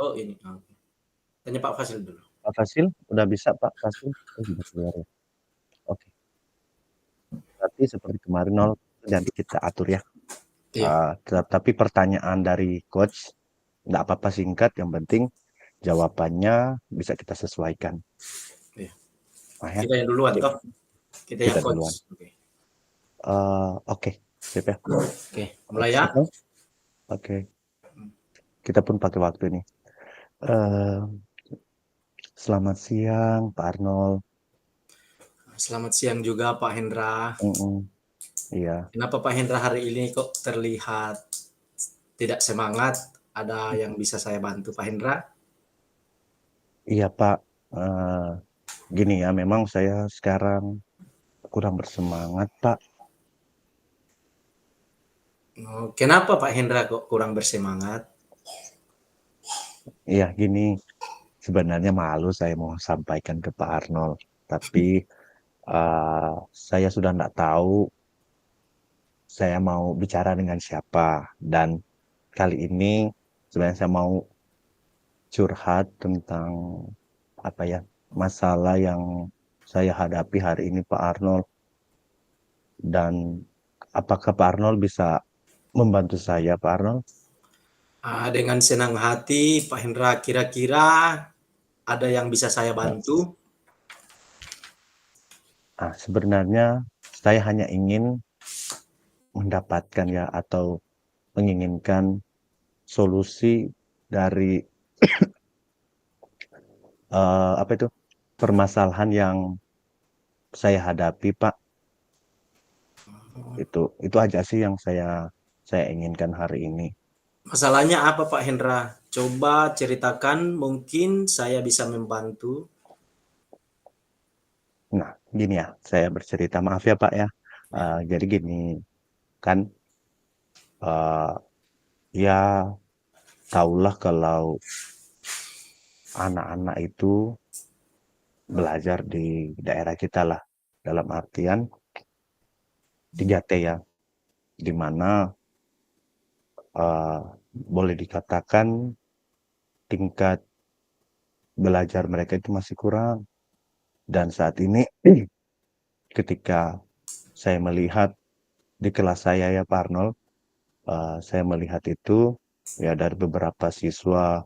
Oh ini, oke. Tanya Pak Fasil dulu. Pak Fasil, udah bisa Pak Fasil? Oh, sudah keluar ya. Oke. Berarti seperti kemarin nol, nanti kita atur ya. Iya, Tapi pertanyaan dari coach, nggak apa-apa singkat, yang penting jawabannya bisa kita sesuaikan. iya. Nah, ya. Kita yang duluan Sip, toh? Kita yang kita duluan. coach. Oke. Oke, sip ya. Oke, mulai Coach, ya. oke. Kita pun pakai waktu ini. Eh, Selamat siang, Pak Arnold. Selamat siang juga Pak Hendra. Iya, Kenapa Pak Hendra hari ini kok terlihat tidak semangat? Ada yang bisa saya bantu Pak Hendra? iya Pak. Eh, Gini ya, memang saya sekarang kurang bersemangat, Pak. Oh, kenapa Pak Hendra kok kurang bersemangat? Iya, gini. Sebenarnya malu saya mau sampaikan ke Pak Arnold. Tapi saya sudah tidak tahu saya mau bicara dengan siapa. Dan kali ini sebenarnya saya mau curhat tentang apa ya, masalah yang saya hadapi hari ini Pak Arnold. Dan apakah Pak Arnold bisa membantu saya, Pak Arnold? Dengan senang hati Pak Hendra, kira-kira ada yang bisa saya Ya. bantu? Sebenarnya saya hanya ingin mendapatkan ya atau menginginkan solusi dari apa itu permasalahan yang saya hadapi, Pak. Itu aja sih yang saya inginkan hari ini. Masalahnya apa Pak Hendra? Coba ceritakan, mungkin saya bisa membantu. Nah, gini ya, saya bercerita, maaf ya Pak ya. Ya. Jadi gini, kan eh, ya tahulah kalau anak-anak itu belajar di daerah kita lah, dalam artian 3T ya, di mana eh, boleh dikatakan tingkat belajar mereka itu masih kurang. Dan saat ini ketika saya melihat di kelas saya ya Pak Arnold, saya melihat itu ya dari beberapa siswa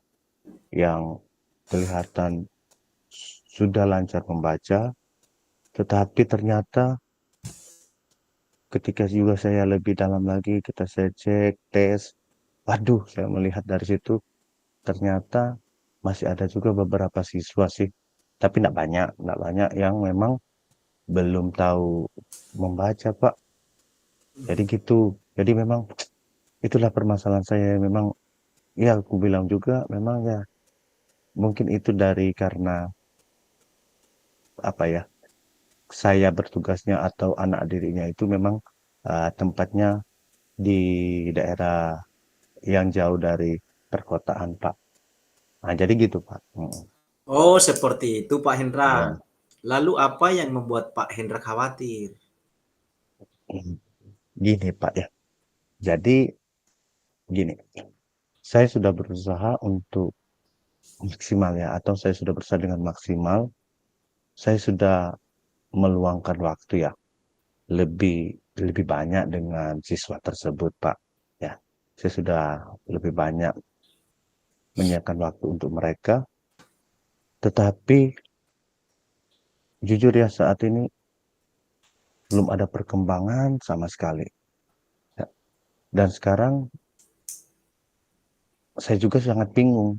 yang kelihatan sudah lancar membaca, tetapi ternyata ketika juga saya lebih dalam lagi, saya cek, tes, waduh, saya melihat dari situ ternyata masih ada juga beberapa siswa sih, tapi tidak banyak yang memang belum tahu membaca, Pak. Jadi gitu. Jadi memang itulah permasalahan saya. Memang ya aku bilang juga memang ya mungkin itu dari karena apa ya, saya bertugasnya atau anak dirinya itu memang tempatnya di daerah yang jauh dari perkotaan, Pak. Nah, jadi gitu, Pak. Oh, seperti itu Pak Hendra. Ya. Lalu apa yang membuat Pak Hendra khawatir? Gini, Pak ya. Jadi gini, saya sudah berusaha untuk maksimal ya, atau saya sudah berusaha dengan maksimal. Saya sudah meluangkan waktu ya, lebih lebih banyak dengan siswa tersebut, Pak. Ya, saya sudah lebih banyak menyiapkan waktu untuk mereka. Tetapi jujur ya saat ini belum ada perkembangan sama sekali. Ya. Dan sekarang saya juga sangat bingung.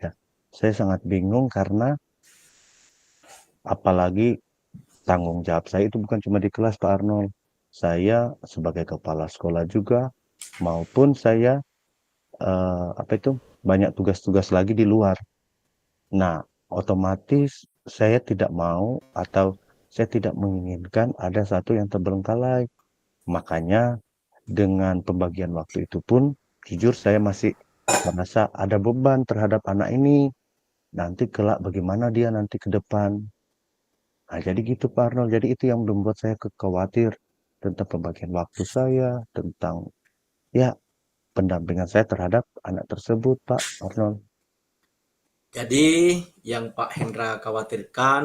Ya. Saya sangat bingung karena apalagi tanggung jawab saya itu bukan cuma di kelas Pak Arnold. Saya sebagai kepala sekolah juga maupun saya apa itu banyak tugas-tugas lagi di luar. Nah, otomatis saya tidak mau atau saya tidak menginginkan ada satu yang terbengkalai. Makanya dengan pembagian waktu itu pun jujur saya masih merasa ada beban terhadap anak ini. Nanti kelak bagaimana dia nanti ke depan. Nah, jadi gitu Pak Arnold. Jadi itu yang membuat saya khawatir tentang pembagian waktu saya, tentang ya pendampingan saya terhadap anak tersebut Pak Arnold. Jadi yang Pak Hendra khawatirkan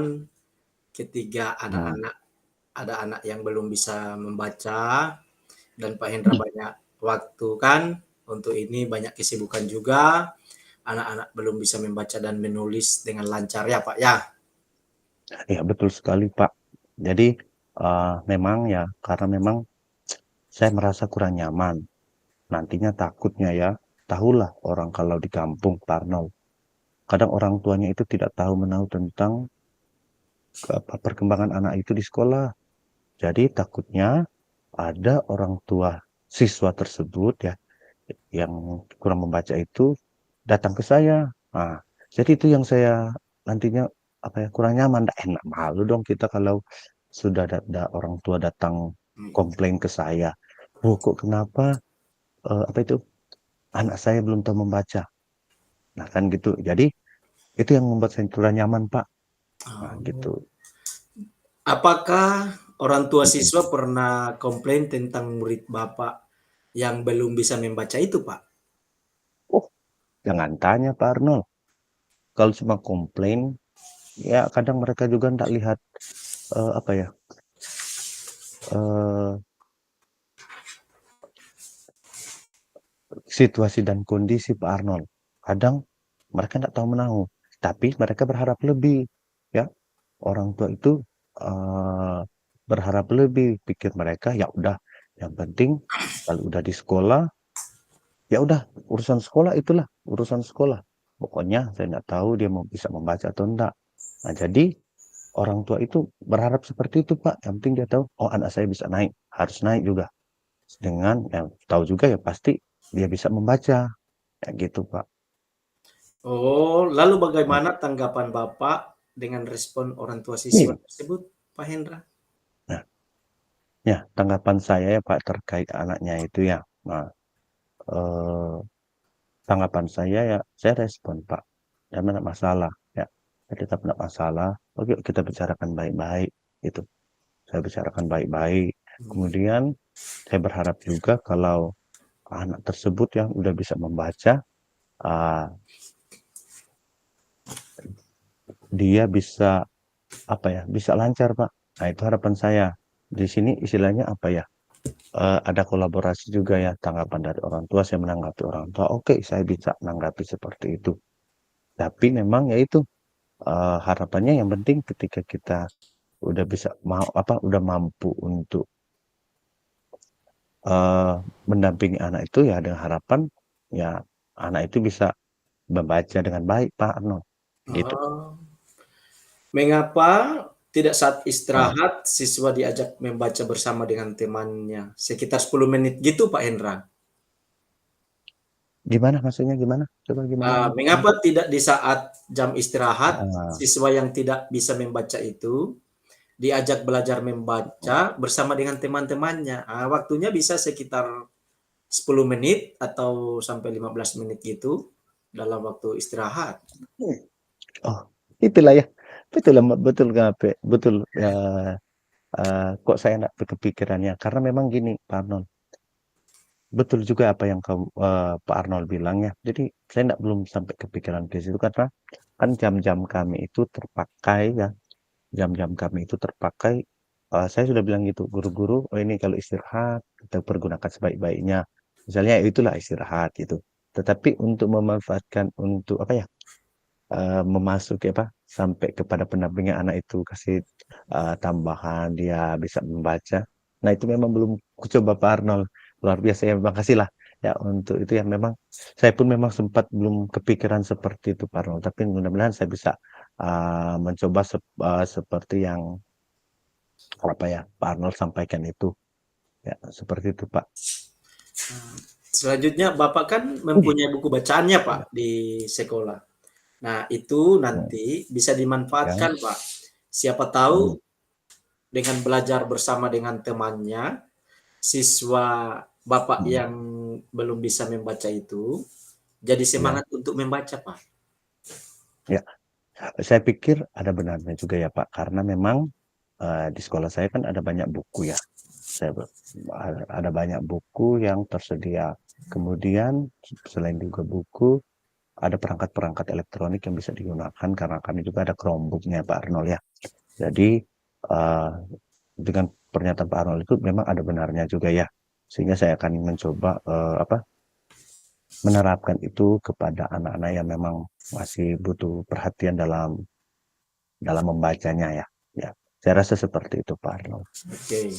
ketika Hmm. ada anak yang belum bisa membaca dan Pak Hendra banyak waktu kan untuk ini, banyak kesibukan juga, anak-anak belum bisa membaca dan menulis dengan lancar ya Pak ya? Ya betul sekali Pak. Jadi memang ya karena memang saya merasa kurang nyaman. Nantinya takutnya ya, tahulah orang kalau di kampung Parno, kadang orang tuanya itu tidak tahu menahu tentang perkembangan anak itu di sekolah. Jadi takutnya ada orang tua siswa tersebut ya yang kurang membaca itu datang ke saya. Nah, jadi itu yang saya nantinya apa ya kurang nyaman, nggak enak, malu dong kita kalau sudah ada orang tua datang Hmm. komplain ke saya. "Oh, kok kenapa apa itu anak saya belum tahu membaca?" Nah, kan gitu. Jadi itu yang membuat saya kurang nyaman, Pak. Nah, gitu. Oh. Apakah orang tua Mhm. siswa pernah komplain tentang murid Bapak yang belum bisa membaca itu, Pak? Oh, jangan tanya Pak Arnold. Kalau cuma komplain, ya kadang mereka juga nggak lihat apa ya eh, situasi dan kondisi Pak Arnold. Kadang mereka nggak tahu menahu, tapi mereka berharap lebih. Ya, orang tua itu eh, berharap lebih. Pikir mereka ya udah, yang penting kalau udah di sekolah, ya udah urusan sekolah itulah urusan sekolah. Pokoknya saya nggak tahu dia mau bisa membaca atau enggak. Nah, jadi orang tua itu berharap seperti itu Pak. Yang penting dia tahu, oh anak saya bisa naik, harus naik juga. Dengan yang tahu juga ya pasti dia bisa membaca. Kayak gitu Pak. Oh, lalu Hmm. bagaimana tanggapan Bapak dengan respon orang tua siswa Nih, tersebut, Pak Hendra? nah, ya tanggapan saya ya Pak terkait anaknya itu ya. Nah, eh, tanggapan saya ya saya respon Pak. Ya tidak masalah ya. Ya, tetap tidak masalah. Oke, kita bicarakan baik-baik itu. Saya bicarakan baik-baik. Hmm. Kemudian saya berharap juga kalau anak tersebut yang udah bisa membaca, ah, dia bisa apa ya, bisa lancar Pak. Nah itu harapan saya. Di sini istilahnya apa ya, ada kolaborasi juga ya, tanggapan dari orang tua, saya menanggapi orang tua, oke saya bisa menanggapi seperti itu. Tapi memang ya itu, harapannya yang penting ketika kita udah bisa mau apa, udah mampu untuk eh, mendampingi anak itu ya dengan harapan ya anak itu bisa membaca dengan baik Pak Arno. Gitu. Oh, mengapa tidak saat Nah, istirahat siswa diajak membaca bersama dengan temannya? Sekitar 10 menit gitu, Pak Hendra. gimana maksudnya gimana? Coba gimana maksudnya? Mengapa tidak di saat jam istirahat Ah, siswa yang tidak bisa membaca itu diajak belajar membaca bersama dengan teman-temannya? Waktunya bisa sekitar 10 menit atau sampai 15 menit gitu dalam waktu istirahat. oh, itulah ya. Betul, betul Gape. Betul. Kok saya enggak kepikirannya? Karena memang gini, Pak Arnold. Betul juga apa yang Pak Arnold bilang ya. Jadi saya enggak belum sampai kepikiran ke situ karena kan jam-jam kami itu terpakai ya. Jam-jam kami itu terpakai. Saya sudah bilang gitu, guru-guru, oh ini kalau istirahat kita pergunakan sebaik-baiknya. Misalnya ya itulah istirahat gitu. Tetapi untuk memanfaatkan untuk apa ya? Memasuki apa, sampai kepada pendampingnya anak itu kasih, tambahan dia bisa membaca. Nah itu memang belum kucoba Pak Arnold, luar biasa ya memang kasihlah ya untuk itu yang memang saya pun memang sempat belum kepikiran seperti itu Pak Arnold, tapi mudah-mudahan saya bisa, mencoba seperti yang apa ya, Pak Arnold sampaikan itu, ya seperti itu Pak. Selanjutnya Bapak kan Iya, mempunyai buku bacaannya Pak iya, di sekolah. Nah, itu mhm, nanti bisa ya, dimanfaatkan Pak. Siapa tahu mhm, dengan belajar bersama dengan temannya, siswa Bapak mhm, yang belum bisa membaca itu jadi iya, semangat untuk membaca Pak. ya. Saya pikir ada benarnya juga ya Pak, karena memang di sekolah saya kan ada banyak buku ya. Saya ada banyak buku yang tersedia. Kemudian selain juga buku, ada perangkat-perangkat elektronik yang bisa digunakan karena kami juga ada Chromebook-nya Pak Arnold ya. Jadi dengan pernyataan Pak Arnold itu memang ada benarnya juga ya. Sehingga saya akan mencoba menerapkan itu kepada anak-anak yang memang masih butuh perhatian dalam membacanya ya. Ya, saya rasa seperti itu Pak Arnold. Oke.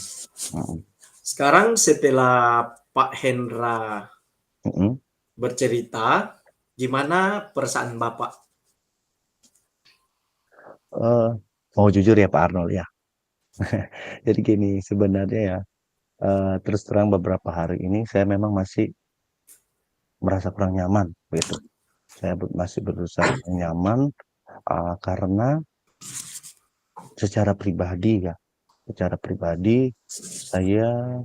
Mm-mm. Sekarang setelah Pak Hendra Mm-mm. bercerita, gimana perasaan Bapak? Eh, mau jujur ya Pak Arnold ya. Jadi gini sebenarnya ya, terus terang beberapa hari ini saya memang masih merasa kurang nyaman gitu. Saya masih berusaha kurang nyaman karena secara pribadi ya, secara pribadi saya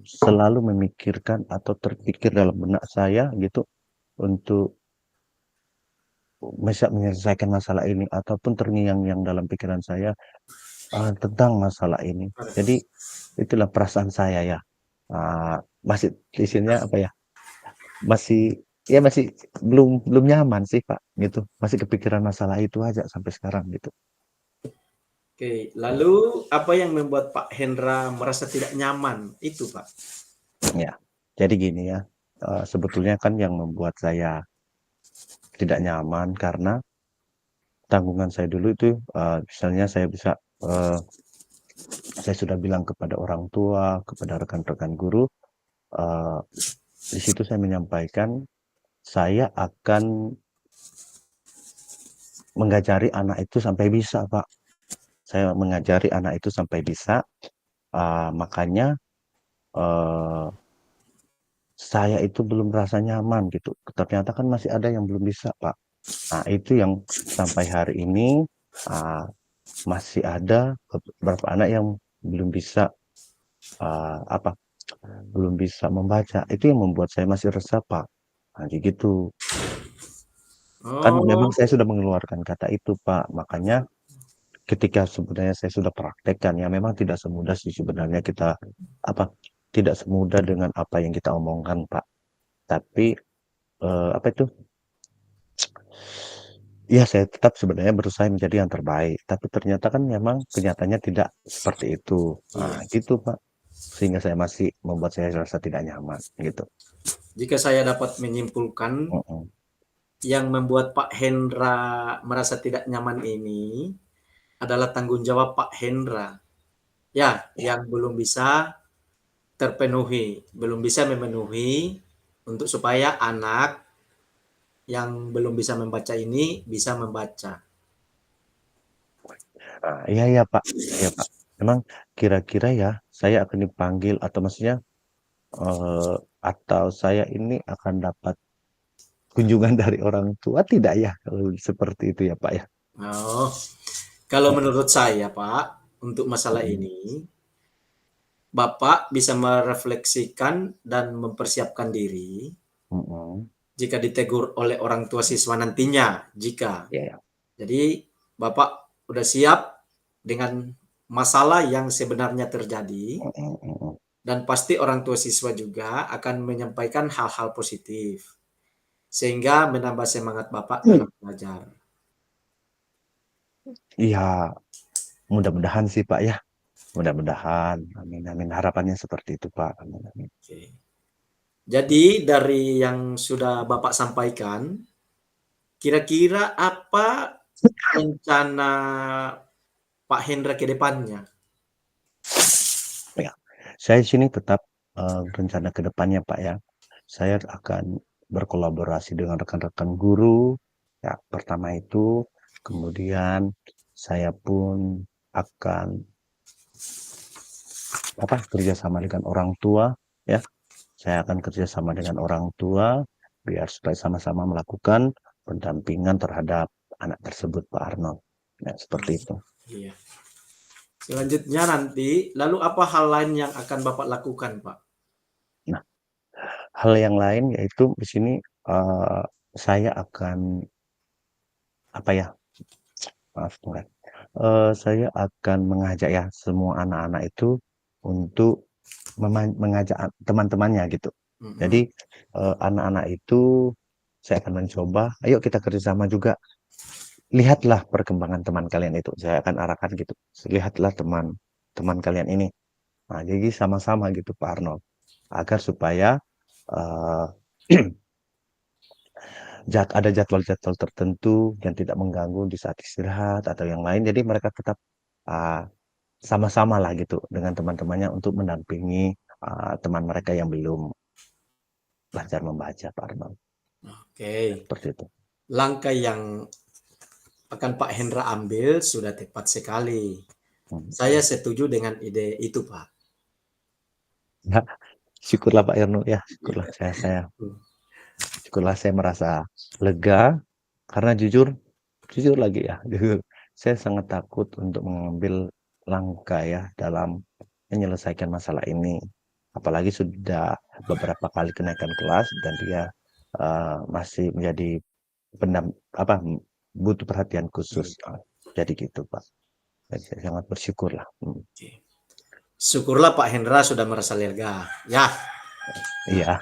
selalu memikirkan atau terpikir dalam benak saya gitu untuk bisa menyelesaikan masalah ini ataupun terngiang-ngiang dalam pikiran saya tentang masalah ini. Jadi itulah perasaan saya ya. Masih isinya apa ya? Masih belum belum nyaman sih Pak gitu. Masih kepikiran masalah itu aja sampai sekarang gitu. Oke, lalu apa yang membuat Pak Hendra merasa tidak nyaman itu, Pak? Ya. Jadi gini ya. Sebetulnya kan yang membuat saya tidak nyaman karena tanggungan saya dulu itu misalnya saya sudah bilang kepada orang tua, kepada rekan-rekan guru, eh, di situ saya menyampaikan saya akan mengajari anak itu sampai bisa, Pak. Saya mengajari anak itu sampai bisa, makanya eh, saya itu belum merasa nyaman gitu. Ternyata kan masih ada yang belum bisa, Pak. Nah, itu yang sampai hari ini uh, masih ada beberapa anak yang belum bisa apa belum bisa membaca. Itu yang membuat saya masih resah, Pak. Nah, gitu. Kan memang Oh, saya sudah mengeluarkan kata itu, Pak. Makanya ketika sebenarnya saya sudah praktekkan, ya memang tidak semudah sih sebenarnya kita apa tidak semudah dengan apa yang kita omongkan, Pak. Tapi apa itu? Ya saya tetap sebenarnya berusaha menjadi yang terbaik. Tapi ternyata kan memang kenyataannya tidak seperti itu. Nah, iya. gitu, Pak. Sehingga saya masih membuat saya rasa tidak nyaman, gitu. Jika saya dapat menyimpulkan, Mm-mm. yang membuat Pak Hendra merasa tidak nyaman ini adalah tanggung jawab Pak Hendra. Ya, Ya, yang belum bisa terpenuhi, belum bisa memenuhi untuk supaya anak yang belum bisa membaca ini bisa membaca. iya ya Pak, iya Pak. Memang kira-kira ya saya akan dipanggil atau maksudnya eh, atau saya ini akan dapat kunjungan dari orang tua tidak ya kalau seperti itu ya Pak ya. Oh, kalau Mm, menurut saya, Pak, untuk masalah mm, ini, Bapak bisa merefleksikan dan mempersiapkan diri mm, mm. jika ditegur oleh orang tua siswa nantinya. Jika Ya, ya. jadi, Bapak udah siap dengan masalah yang sebenarnya terjadi, Mm, mm, mm, mm. dan pasti orang tua siswa juga akan menyampaikan hal-hal positif, sehingga menambah semangat Bapak dalam belajar. Iya, mudah-mudahan sih Pak ya. Mudah-mudahan. Amin amin. Harapannya seperti itu Pak. Amin amin. Oke. Jadi dari yang sudah Bapak sampaikan, kira-kira apa rencana Pak Hendra ke depannya? Ya, saya di sini tetap rencana ke depannya Pak ya. Saya akan berkolaborasi dengan rekan-rekan guru. Ya, pertama itu, kemudian saya pun akan kerjasama dengan orang tua, ya. Saya akan kerjasama dengan orang tua biar supaya sama-sama melakukan pendampingan terhadap anak tersebut, Pak Arnold. Ya, seperti itu. Iya. Selanjutnya nanti, lalu apa hal lain yang akan Bapak lakukan, Pak? Nah, hal yang lain yaitu di sini saya akan apa ya? Maaf, Tuhan. Saya akan mengajak ya semua anak-anak itu untuk mengajak teman-temannya gitu. Mm-mm. Jadi anak-anak itu saya akan mencoba, ayo kita kerjasama juga. Lihatlah perkembangan teman kalian itu. Saya akan arahkan gitu. Lihatlah teman kalian ini. Nah, jadi sama-sama gitu Pak Arnold. Agar supaya eh, ada jadwal-jadwal tertentu yang tidak mengganggu di saat istirahat atau yang lain. Jadi mereka tetap ah, sama-sama lah gitu dengan teman-temannya untuk mendampingi teman mereka yang belum belajar membaca, Pak Arnold. Oke. Seperti itu. Langkah yang akan Pak Hendra ambil sudah tepat sekali. Hmm. Saya setuju dengan ide itu, Pak. Ya, syukurlah Pak Arnold ya, syukurlah Iya. syukurlah saya merasa lega karena jujur lagi ya, jujur saya sangat takut untuk mengambil langkah ya dalam menyelesaikan masalah ini. Apalagi sudah beberapa kali kenaikan kelas dan dia masih menjadi apa butuh perhatian Iya. khusus. Jadi gitu Pak. Jadi saya sangat bersyukur lah. Oke. Syukurlah Pak Hendra sudah merasa lega. Ya. Nah, Iya.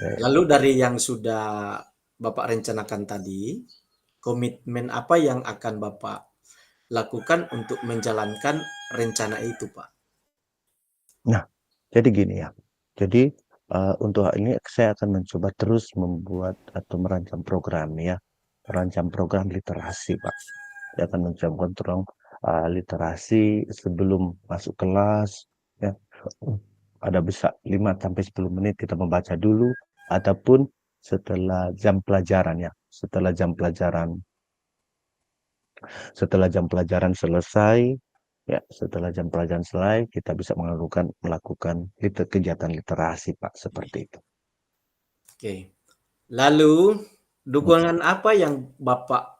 Eh, lalu dari yang sudah Bapak rencanakan tadi, komitmen apa yang akan Bapak lakukan untuk menjalankan rencana itu, Pak? Nah, jadi gini ya. Jadi untuk hal ini saya akan mencoba terus membuat atau merancang program ya, merancang program literasi, Pak. Saya akan mencoba program literasi sebelum masuk kelas, ya. Ada bisa 5 sampai 10 menit kita membaca dulu, ataupun setelah jam pelajaran ya, setelah jam pelajaran selesai, ya, setelah jam pelajaran selesai, kita bisa melakukan kegiatan literasi, Pak, seperti itu. Oke. Lalu, Mhm. dukungan apa yang Bapak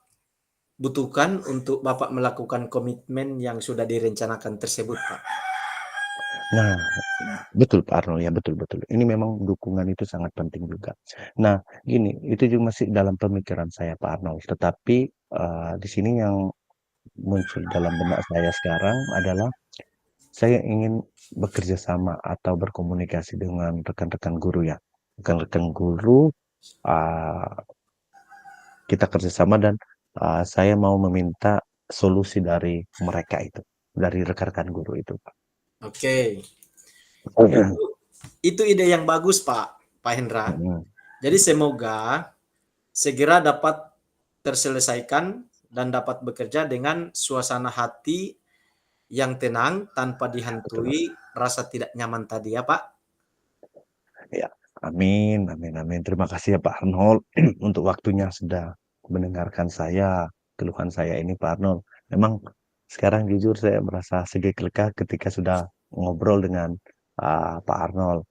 butuhkan untuk Bapak melakukan komitmen yang sudah direncanakan tersebut, Pak? Nah, betul Pak Arnold, ya betul betul. Ini memang dukungan itu sangat penting juga. Nah, gini, itu juga masih dalam pemikiran saya Pak Arnold, tetapi di sini yang muncul dalam benak saya sekarang adalah saya ingin bekerja sama atau berkomunikasi dengan rekan-rekan guru ya. Rekan-rekan guru, uh, kita kerjasama dan saya mau meminta solusi dari mereka itu, dari rekan-rekan guru itu, Pak. Oke. Mhm. Itu itu ide yang bagus, Pak Hendra. Mhm. Jadi semoga segera dapat terselesaikan dan dapat bekerja dengan suasana hati yang tenang tanpa Betul. dihantui rasa tidak nyaman tadi ya, Pak. Ya, amin, amin, amin. Terima kasih ya Pak Arnold untuk waktunya sudah mendengarkan saya, keluhan saya ini Pak Arnold. Memang sekarang jujur saya merasa sedikit lega ketika sudah ngobrol dengan Pak Arnold.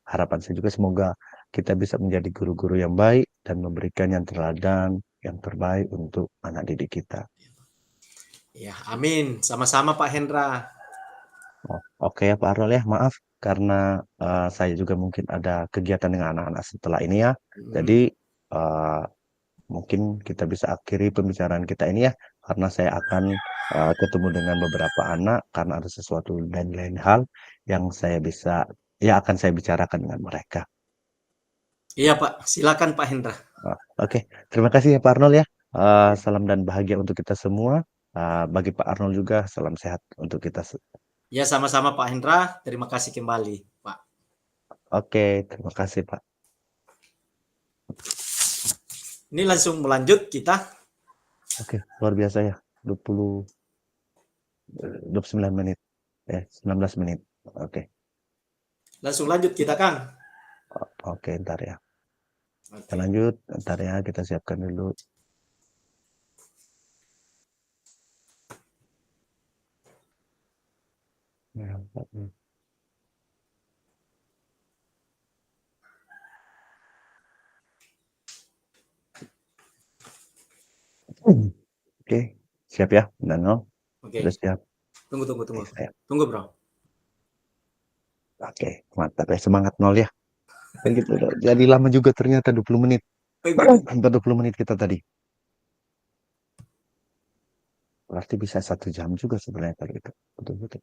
Harapan saya juga semoga kita bisa menjadi guru-guru yang baik dan memberikan yang teladan, yang terbaik untuk anak didik kita. Ya, amin. Sama-sama Pak Hendra. Oh, oke ya Pak Arnold ya, maaf karena saya juga mungkin ada kegiatan dengan anak-anak setelah ini ya. Jadi Hmm. eh, mungkin kita bisa akhiri pembicaraan kita ini ya, karena saya akan ketemu dengan beberapa anak karena ada sesuatu dan lain hal yang akan saya bicarakan dengan mereka. Iya, Pak. Silakan Pak Hendra. Oke, terima kasih ya Pak Arnold ya. Salam dan bahagia untuk kita semua. Bagi Pak Arnold juga, salam sehat untuk kita. Ya, sama-sama Pak Hendra. Terima kasih kembali, Pak. Oke, terima kasih Pak. Ini langsung melanjut kita. Oke, luar biasa ya. 29 menit. 19 menit. Oke, Langsung lanjut kita, Kang. oke, ntar ya. Kita Oke. lanjut, ntar ya, kita siapkan dulu. Ya, Oke, siap ya, Nano. Oke. Sudah siap. Tunggu, tunggu, Oke, tunggu. saya. Tunggu, Bro. Oke, mantap ya. Semangat nol ya. Kan gitu, jadi lama juga ternyata 20 menit. Oke. Hampir 20 menit kita tadi. Berarti bisa 1 jam juga sebenarnya kalau itu. Betul-betul.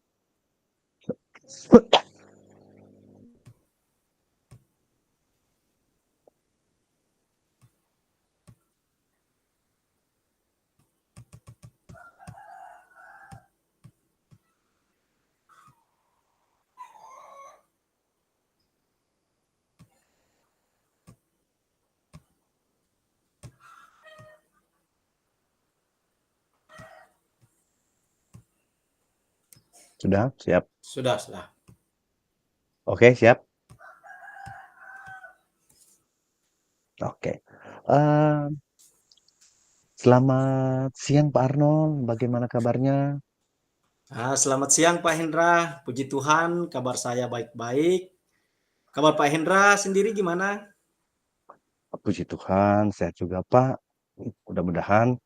Sudah? Siap? Sudah, sudah. Oke, siap? Oke. Eee, Selamat siang Pak Arnold, bagaimana kabarnya? Selamat siang Pak Hendra. Puji Tuhan, kabar saya baik-baik. Kabar Pak Hendra sendiri gimana? Puji Tuhan, sehat juga Pak. Mudah-mudahan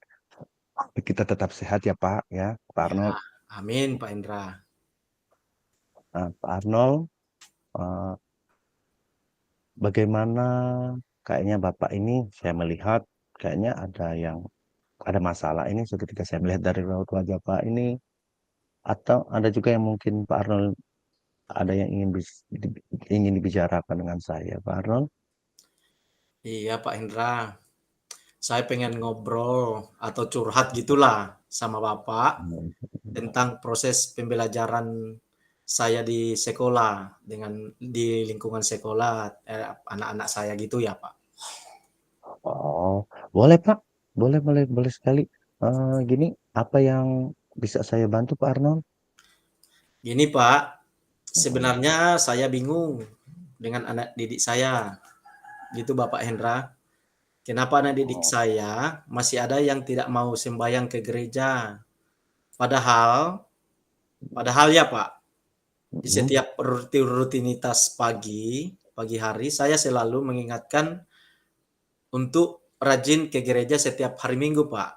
kita tetap sehat ya Pak, ya, Pak Ya, Arnold. amin Pak Hendra. Nah, Pak Arnold, eee, bagaimana kayaknya Bapak ini saya melihat kayaknya ada masalah ini ketika saya melihat dari raut wajah Pak ini, atau ada juga yang mungkin Pak Arnold ada yang ingin dibicarakan dengan saya, Pak Arnold? Iya Pak Hendra, saya pengen ngobrol atau curhat gitulah sama Bapak Mhm. tentang proses pembelajaran saya di sekolah dengan di lingkungan sekolah anak-anak saya gitu ya Pak. Oh, boleh Pak, boleh boleh boleh sekali. Gini, apa yang bisa saya bantu Pak Arnold? Gini Pak, Mhm. sebenarnya saya bingung dengan anak didik saya, gitu Bapak Hendra. Kenapa anak didik Oh, saya masih ada yang tidak mau sembahyang ke gereja? Padahal, padahal ya Pak, di mhm. setiap rutinitas pagi hari saya selalu mengingatkan untuk rajin ke gereja setiap hari Minggu, Pak.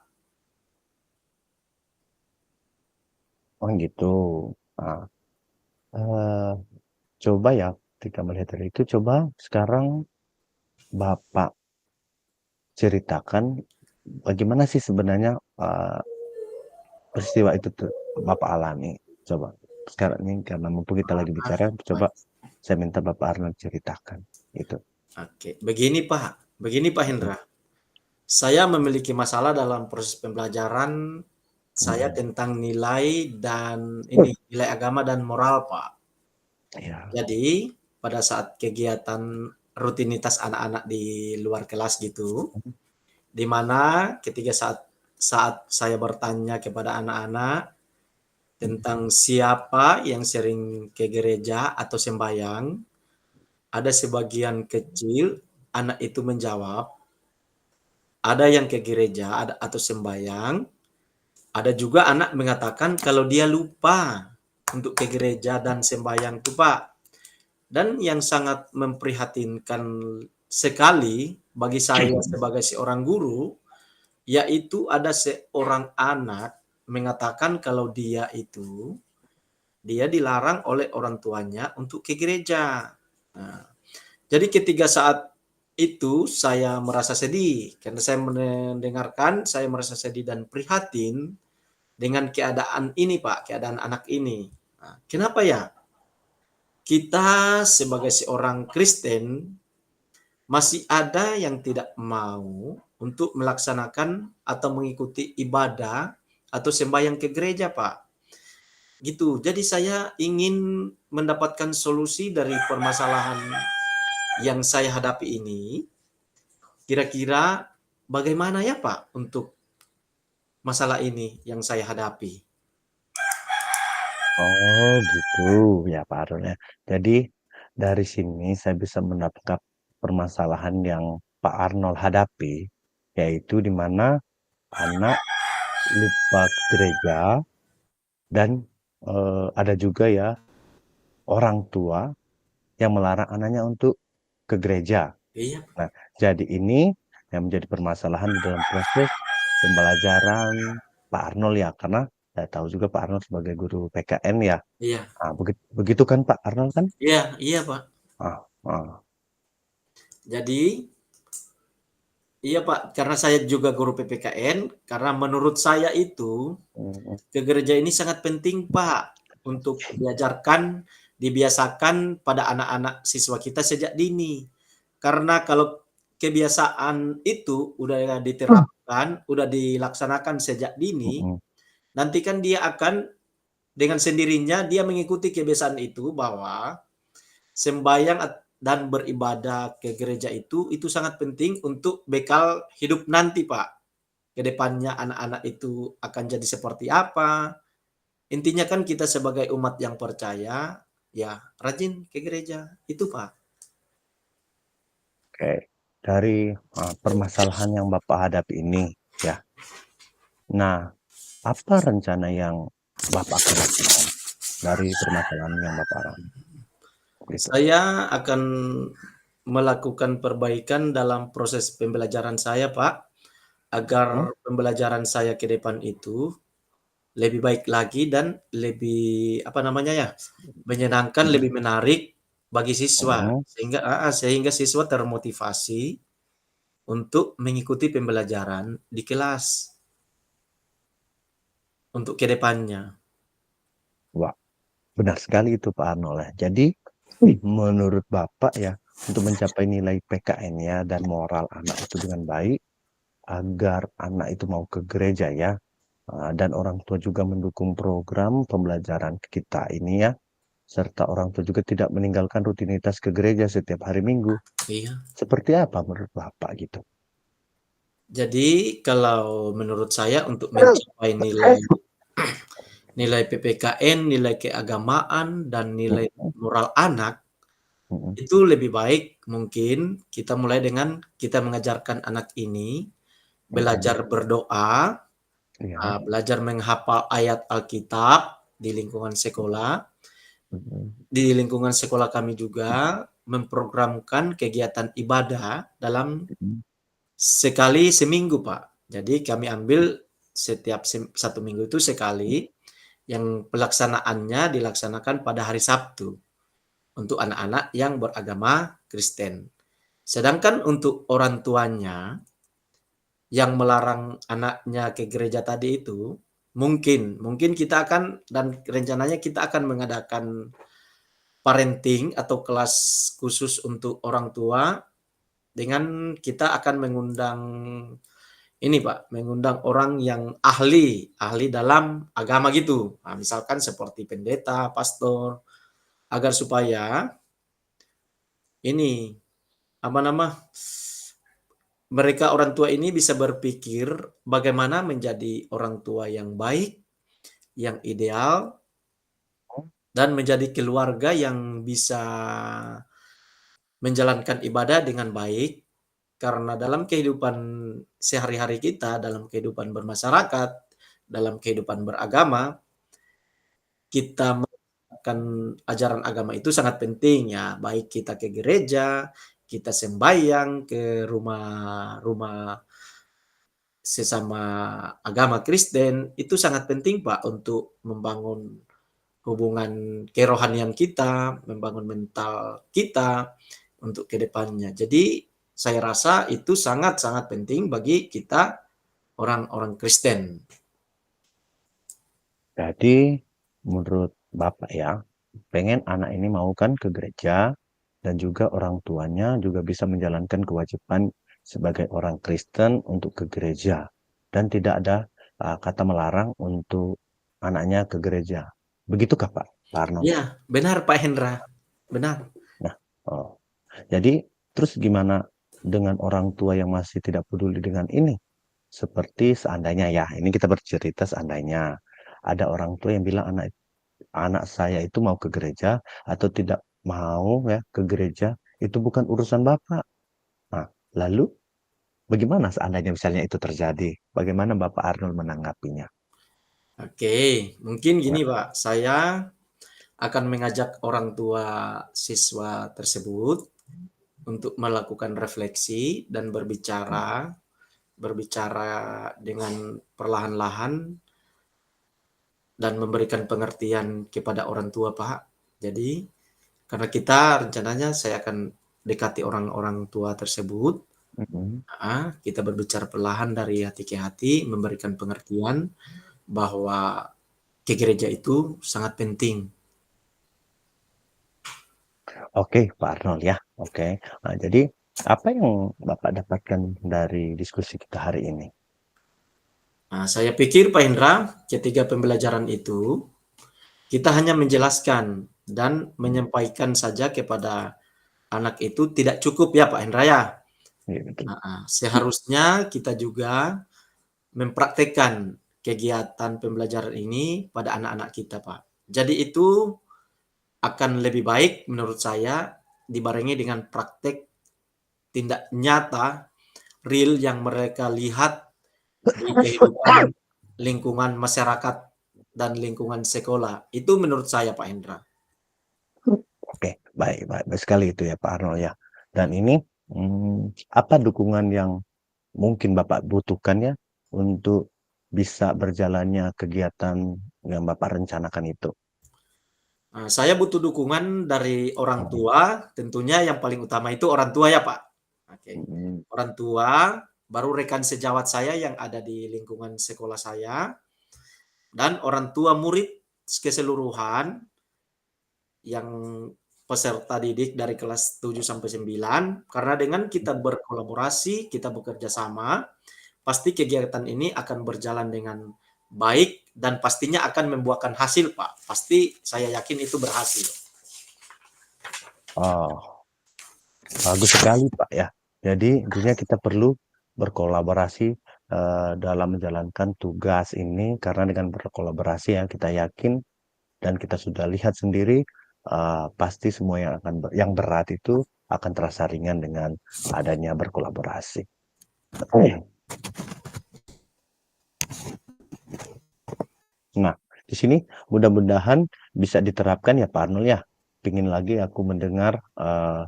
Oh gitu. Nah, eee, coba ya ketika melihat hal itu, coba sekarang Bapak ceritakan bagaimana sih sebenarnya, peristiwa itu tuh Bapak alami? Coba sekarang ini karena mumpung kita lagi bicara, coba Baik. saya minta Bapak Arnold ceritakan, gitu. Oke, begini Pak Hendra. Saya memiliki masalah dalam proses pembelajaran saya Mhm. tentang nilai dan ini nilai agama dan moral, Pak. Iya. Jadi, pada saat kegiatan rutinitas anak-anak di luar kelas gitu, Mhm. di mana ketika saat saat saya bertanya kepada anak-anak Mhm. tentang siapa yang sering ke gereja atau sembahyang, ada sebagian kecil anak itu menjawab, ada yang ke gereja atau sembahyang, ada juga anak mengatakan kalau dia lupa untuk ke gereja dan sembahyang tuh Pak. Dan yang sangat memprihatinkan sekali bagi saya sebagai seorang guru, yaitu ada seorang anak mengatakan kalau dia dilarang oleh orang tuanya untuk ke gereja. Nah, jadi ketika saat itu saya merasa sedih karena saya mendengarkan, saya merasa sedih dan prihatin dengan keadaan ini Pak, keadaan anak ini. Nah, kenapa ya kita sebagai seorang Kristen masih ada yang tidak mau untuk melaksanakan atau mengikuti ibadah atau sembahyang ke gereja, Pak. Gitu. Jadi saya ingin mendapatkan solusi dari permasalahan yang saya hadapi ini. Kira-kira bagaimana ya, Pak, untuk masalah ini yang saya hadapi? Oh gitu ya Pak Arnold ya. Jadi dari sini saya bisa menangkap permasalahan yang Pak Arnold hadapi, yaitu di mana anak lupa ke gereja dan, ada juga ya orang tua yang melarang anaknya untuk ke gereja. Iya, Nah, jadi ini yang menjadi permasalahan di dalam proses pembelajaran Pak Arnold ya, karena saya tahu juga Pak Arnold sebagai guru PKN ya. iya, Ah, begitu kan Pak Arnold kan? iya, iya, Pak. Ah, ah, Jadi iya Pak, karena saya juga guru PPKN, karena menurut saya itu mhm, ke gereja ini sangat penting Pak untuk dibiasakan pada anak-anak siswa kita sejak dini. Karena kalau kebiasaan itu udah diterapkan, udah dilaksanakan sejak dini, mhm, nanti kan dia akan dengan sendirinya dia mengikuti kebiasaan itu bahwa sembahyang dan beribadah ke gereja itu sangat penting untuk bekal hidup nanti, Pak. Ke depannya anak-anak itu akan jadi seperti apa, intinya kan kita sebagai umat yang percaya, ya rajin ke gereja, itu Pak. Oke, dari, permasalahan yang Bapak hadapi ini ya, nah apa rencana yang Bapak akan lakukan dari permasalahan yang Bapak alami? Gitu. Saya akan melakukan perbaikan dalam proses pembelajaran saya Pak, Mhm, agar pembelajaran saya ke depan itu lebih baik lagi dan lebih, apa namanya ya, menyenangkan, mhm, lebih menarik bagi siswa, mhm. sehingga siswa termotivasi untuk mengikuti pembelajaran di kelas untuk ke depannya. Wah, benar sekali itu Pak Arnold ya. Jadi, menurut Bapak ya, untuk mencapai nilai PKN-nya dan moral anak itu dengan baik, agar anak itu mau ke gereja ya, dan orang tua juga mendukung program pembelajaran kita ini ya, serta orang tua juga tidak meninggalkan rutinitas ke gereja setiap hari Minggu. Iya. Seperti apa menurut Bapak gitu? Jadi kalau menurut saya untuk mencapai nilai nilai PPKN, nilai keagamaan, dan nilai Mhm, moral anak, mhm, itu lebih baik mungkin kita mulai dengan kita mengajarkan anak ini mhm, belajar berdoa, iya, belajar menghafal ayat Alkitab di lingkungan sekolah. mhm, Di lingkungan sekolah kami juga memprogramkan kegiatan ibadah dalam mhm, sekali seminggu, Pak. Jadi kami ambil setiap 1 minggu itu sekali, yang pelaksanaannya dilaksanakan pada hari Sabtu untuk anak-anak yang beragama Kristen. Sedangkan untuk orang tuanya yang melarang anaknya ke gereja tadi itu, mungkin mungkin kita akan dan rencananya kita akan mengadakan parenting atau kelas khusus untuk orang tua, dengan kita akan mengundang ini Pak, mengundang orang yang ahli, ahli dalam agama gitu. Nah, misalkan seperti pendeta, pastor, agar supaya ini, apa nama, mereka orang tua ini bisa berpikir bagaimana menjadi orang tua yang baik, yang ideal, dan menjadi keluarga yang bisa menjalankan ibadah dengan baik. Karena dalam kehidupan sehari-hari kita, dalam kehidupan bermasyarakat, dalam kehidupan beragama, kita melakukan ajaran agama itu sangat penting ya, baik kita ke gereja, kita sembahyang ke rumah-rumah sesama agama Kristen, itu sangat penting Pak untuk membangun hubungan kerohanian kita, membangun mental kita untuk ke depannya. Jadi saya rasa itu sangat-sangat penting bagi kita orang-orang Kristen. Jadi menurut Bapak ya, pengen anak ini mau kan ke gereja dan juga orang tuanya juga bisa menjalankan kewajiban sebagai orang Kristen untuk ke gereja dan tidak ada kata melarang untuk anaknya ke gereja. Begitukah Pak Arno? Iya, benar Pak Hendra, benar. Nah, oh, jadi terus gimana dengan orang tua yang masih tidak peduli dengan ini? Seperti seandainya ya, ini kita bercerita seandainya ada orang tua yang bilang anak anak saya itu mau ke gereja atau tidak mau ya ke gereja, itu bukan urusan Bapak. Nah, lalu bagaimana seandainya misalnya itu terjadi? Bagaimana Bapak Arnold menanggapinya? Oke, mungkin Ya, gini Pak, saya akan mengajak orang tua siswa tersebut untuk melakukan refleksi dan berbicara berbicara dengan perlahan-lahan dan memberikan pengertian kepada orang tua, Pak. Jadi, karena kita rencananya saya akan dekati orang-orang tua tersebut, mhm. kita berbicara perlahan dari hati ke hati, memberikan pengertian bahwa ke gereja itu sangat penting. Oke, Pak Arnold ya. Oke. Nah, jadi apa yang Bapak dapatkan dari diskusi kita hari ini? Nah, saya pikir Pak Hendra, ketika pembelajaran itu, kita hanya menjelaskan dan Hmm, menyampaikan saja kepada anak itu tidak cukup ya Pak Hendra ya. iya betul. Seharusnya kita juga mempraktekkan. kegiatan pembelajaran ini pada anak-anak kita, Pak. Jadi itu akan lebih baik menurut saya dibarengi dengan praktek tindak nyata real yang mereka lihat di kehidupan lingkungan masyarakat dan lingkungan sekolah. Itu menurut saya, Pak Hendra. Oke, baik, baik, baik sekali itu ya Pak Arnold ya. Dan ini apa dukungan yang mungkin Bapak butuhkan ya untuk bisa berjalannya kegiatan yang Bapak rencanakan itu? Nah, saya butuh dukungan dari orang Mhm, tua, tentunya yang paling utama itu orang tua ya, Pak. Oke. mhm. Orang tua, baru rekan sejawat saya yang ada di lingkungan sekolah saya, dan orang tua murid keseluruhan yang peserta didik dari kelas 7 sampai 9, karena dengan kita berkolaborasi, kita bekerja sama, pasti kegiatan ini akan berjalan dengan baik dan pastinya akan membuahkan hasil, Pak. Pasti saya yakin itu berhasil. Oh, bagus sekali Pak ya. Jadi intinya kita perlu berkolaborasi dalam menjalankan tugas ini karena dengan berkolaborasi ya kita yakin dan kita sudah lihat sendiri pasti semua yang berat itu akan terasa ringan dengan adanya berkolaborasi. Nah, di sini mudah-mudahan bisa diterapkan ya Pak Arnold ya. Pingin lagi aku mendengar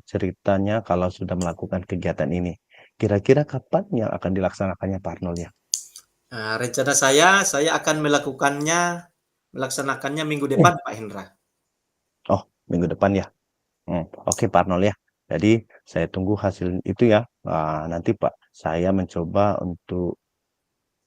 ceritanya kalau sudah melakukan kegiatan ini. Kira-kira kapan yang akan dilaksanakannya Pak Arnold ya? Nah, rencana saya akan melaksanakannya minggu Hmm. depan, Pak Hendra. Oh, minggu depan ya. Oke Pak Arnold ya. Jadi saya tunggu hasil itu ya. Nanti Pak, saya mencoba untuk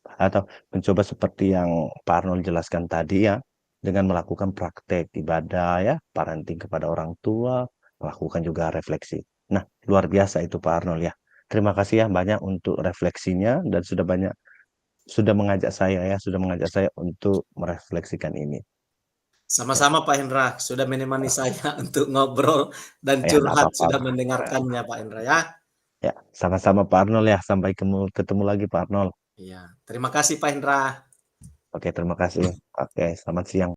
atau mencoba seperti yang Pak Arnold jelaskan tadi ya, dengan melakukan praktek ibadah ya, parenting kepada orang tua, melakukan juga refleksi. Nah, luar biasa itu Pak Arnold ya. Terima kasih ya banyak untuk refleksinya dan sudah mengajak saya untuk merefleksikan ini. Ya, Sama-sama Pak Hendra, sudah menemani saya untuk ngobrol dan ya nggak curhat, apa-apa. sudah Pak. mendengarkannya Pak Hendra ya. Ya, sama-sama Pak Arnold ya. Sampai ketemu lagi Pak Arnold. Iya, terima kasih Pak Hendra. Oke, terima kasih. Oke, selamat siang.